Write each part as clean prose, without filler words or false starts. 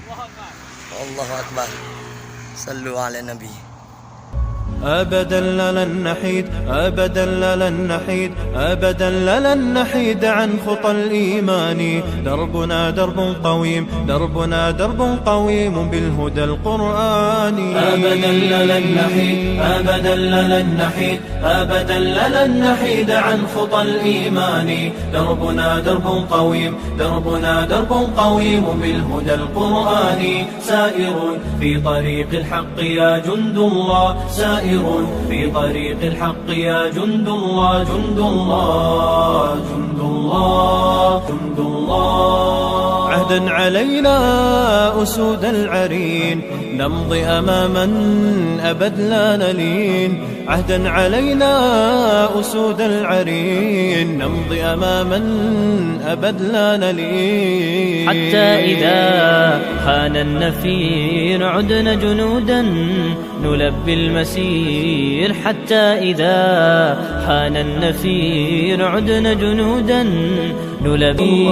الله أكبر. صلوا على النبي. أبدا لن نحيد، أبدا لن نحيد، أبدا لن نحيد عن خطى الإيمان. دربنا درب قويم، دربنا درب قويم بالهدى القرآني. أبدا لن نحيد، أبدا لن نحيد، أبدا لن نحيد عن خطى الإيمان. دربنا درب قويم، دربنا درب قويم بالهدى القرآني. سائر في طريق الحق يا جند الله، سائر في طريق الحق يا جند الله، جند الله، جند الله، جند الله. عهدا علينا أسود العرين، نمضي أماما أبد لا نلين. عهدا علينا أسود العرين، نمضي أماما أبد لا نلين. حتى إذا حان النفير عدنا جنودا نلبي المسير. حتى إذا حان النفير عدنا جنودا نلبي.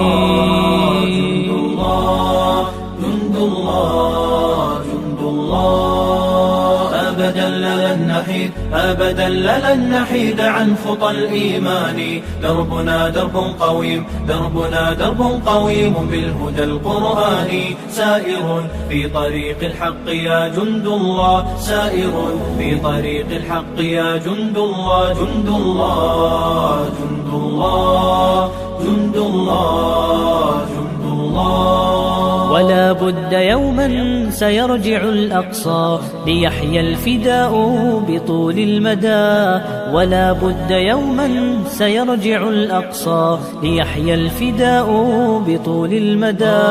جند الله، جند الله، جند الله. أبدا لن نحيد، أبدا لن نحيد عن خطى الإيمان. دربنا درب قويم، دربنا درب قويم بالهدى القرآني. سائر في طريق الحق يا جند الله، سائر في طريق الحق يا جند الله، جند الله، جند الله، جند الله، جند الله. ولا بد يوما سيرجع الأقصى ليحيى الفداء بطول المدى. ولا بد يوما سيرجع الأقصى ليحيى الفداء بطول المدى.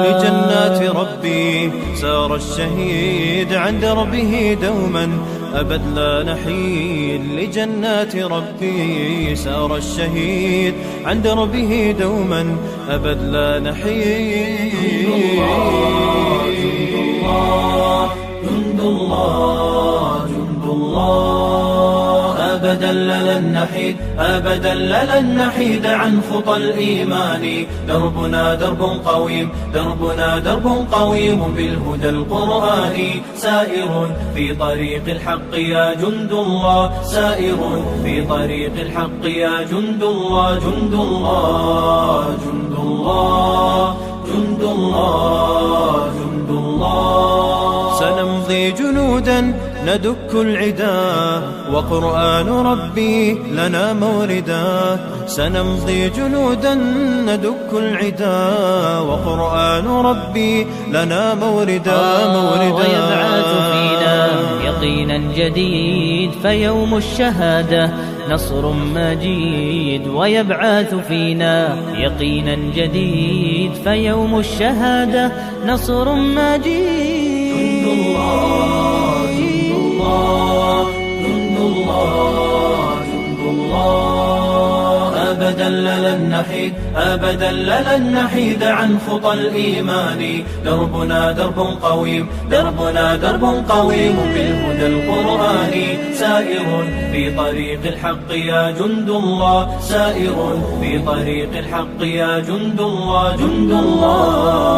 لجنات ربي سار الشهيد عن دربه دوما أبد لا نحيد. لجنات ربي سار الشهيد عن دربه دوما أبد لا نحيد. جند الله، جند الله. أبدا لن نحيد، أبدا لن نحيد عن خطى الإيمان. دربنا درب قويم، دربنا درب قويم بالهدى القرآني. سائر في طريق الحق يا جند الله، سائر في طريق الحق يا جند الله، جند الله، جند الله، جند الله، جند الله. سنمضي جنودا ندك العدا وقرآن ربي لنا موردا. سنمضي جنودا ندك العدا وقرآن ربي لنا موردا. ويبعث فينا يقينا جديد فيوم الشهادة نصر مجيد. ويبعث فينا يقينا جديد فيوم الشهادة نصر مجيد. جند الله، جند الله، جند الله، جند الله. أبدا لن نحيد، أبدا لن نحيد عن خطى الإيمان. دربنا درب قويم، دربنا درب قويم بالهدى القرآني. سائر في طريق الحق يا جند الله، سائر في طريق الحق يا جند الله، جند الله.